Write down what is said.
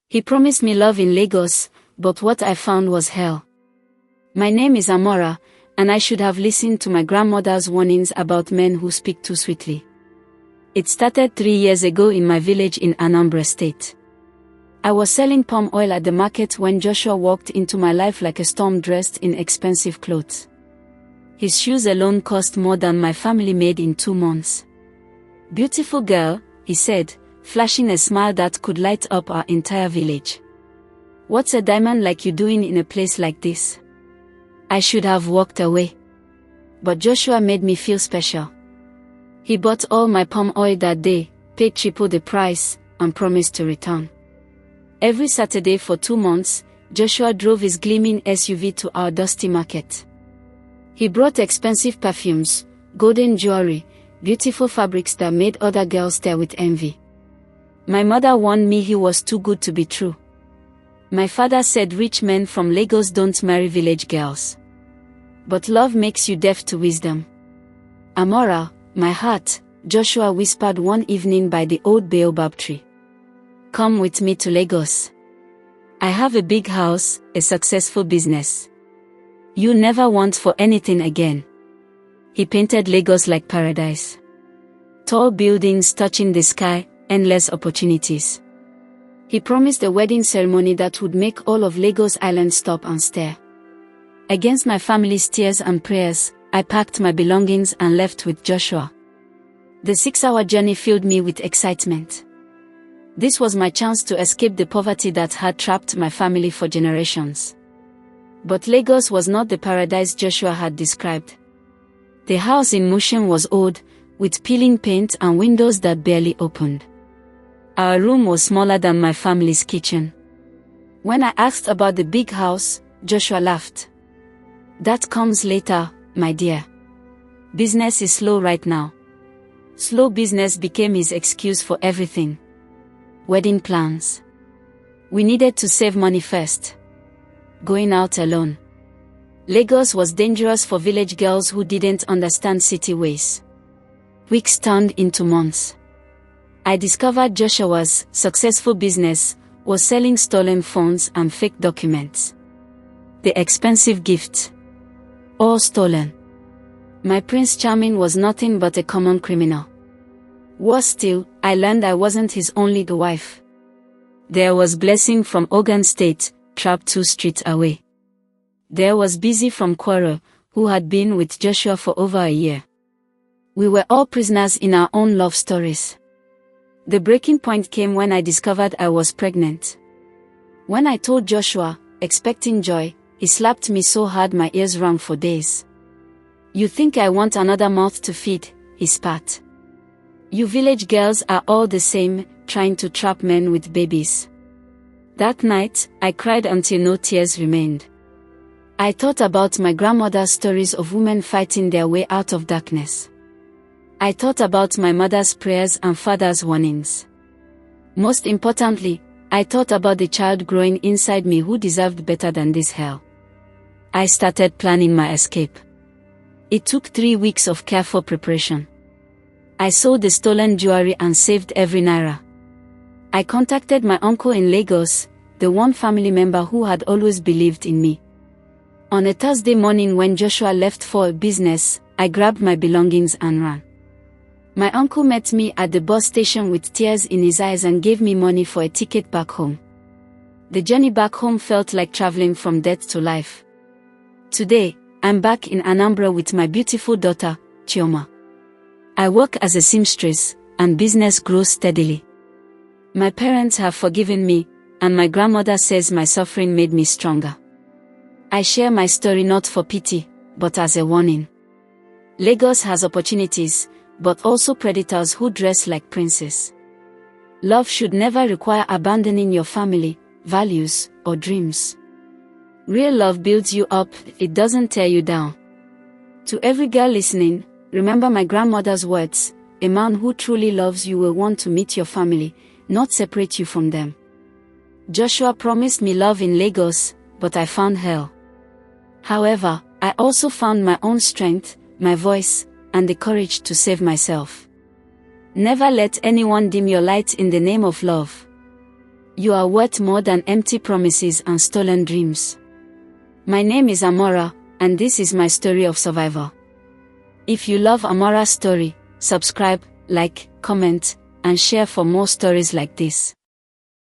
He promised me love in Lagos, but what I found was hell. My name is Amara, and I should have listened to my grandmother's warnings about men who speak too sweetly. It started 3 years ago in my village in Anambra State. I was selling palm oil at the market when Joshua walked into my life like a storm dressed in expensive clothes. His shoes alone cost more than my family made in 2 months. "Beautiful girl," he said, flashing a smile that could light up our entire village. "What's a diamond like you doing in a place like this?" I should have walked away. But Joshua made me feel special. He bought all my palm oil that day, paid triple the price, and promised to return. Every Saturday for 2 months, Joshua drove his gleaming SUV to our dusty market. He brought expensive perfumes, golden jewelry, beautiful fabrics that made other girls stare with envy. My mother warned me he was too good to be true. My father said rich men from Lagos don't marry village girls. But love makes you deaf to wisdom. "Amara, my heart," Joshua whispered one evening by the old baobab tree. "Come with me to Lagos. I have a big house, a successful business. You never want for anything again." He painted Lagos like paradise. Tall buildings touching the sky, endless opportunities. He promised a wedding ceremony that would make all of Lagos Island stop and stare. Against my family's tears and prayers, I packed my belongings and left with Joshua. The 6-hour journey filled me with excitement. This was my chance to escape the poverty that had trapped my family for generations. But Lagos was not the paradise Joshua had described. The house in Mushin was old, with peeling paint and windows that barely opened. Our room was smaller than my family's kitchen. When I asked about the big house, Joshua laughed. "That comes later, my dear. Business is slow right now." Slow business became his excuse for everything. Wedding plans. We needed to save money first. Going out alone. Lagos was dangerous for village girls who didn't understand city ways. Weeks turned into months. I discovered Joshua's successful business was selling stolen phones and fake documents. The expensive gifts. All stolen. My Prince Charming was nothing but a common criminal. Worse still, I learned I wasn't his only wife. There was Blessing from Ogun State, trapped 2 streets away. There was Busy from Kwara, who had been with Joshua for over a year. We were all prisoners in our own love stories. The breaking point came when I discovered I was pregnant. When I told Joshua, expecting joy, he slapped me so hard my ears rang for days. "You think I want another mouth to feed?" he spat. "You village girls are all the same, trying to trap men with babies." That night, I cried until no tears remained. I thought about my grandmother's stories of women fighting their way out of darkness. I thought about my mother's prayers and father's warnings. Most importantly, I thought about the child growing inside me who deserved better than this hell. I started planning my escape. It took 3 weeks of careful preparation. I sold the stolen jewelry and saved every naira. I contacted my uncle in Lagos, the one family member who had always believed in me. On a Thursday morning when Joshua left for a business, I grabbed my belongings and ran. My uncle met me at the bus station with tears in his eyes and gave me money for a ticket back home. The journey back home felt like traveling from death to life. Today, I'm back in Anambra with my beautiful daughter, Chioma. I work as a seamstress, and business grows steadily. My parents have forgiven me, and my grandmother says my suffering made me stronger. I share my story not for pity, but as a warning. Lagos has opportunities, but also predators who dress like princes. Love should never require abandoning your family, values, or dreams. Real love builds you up, it doesn't tear you down. To every girl listening, remember my grandmother's words: a man who truly loves you will want to meet your family, not separate you from them. Joshua promised me love in Lagos, but I found hell. However, I also found my own strength, my voice, and the courage to save myself. Never let anyone dim your light in the name of love. You are worth more than empty promises and stolen dreams. My name is Amara, and this is my story of survival. If you love Amara's story, subscribe, like, comment, and share for more stories like this.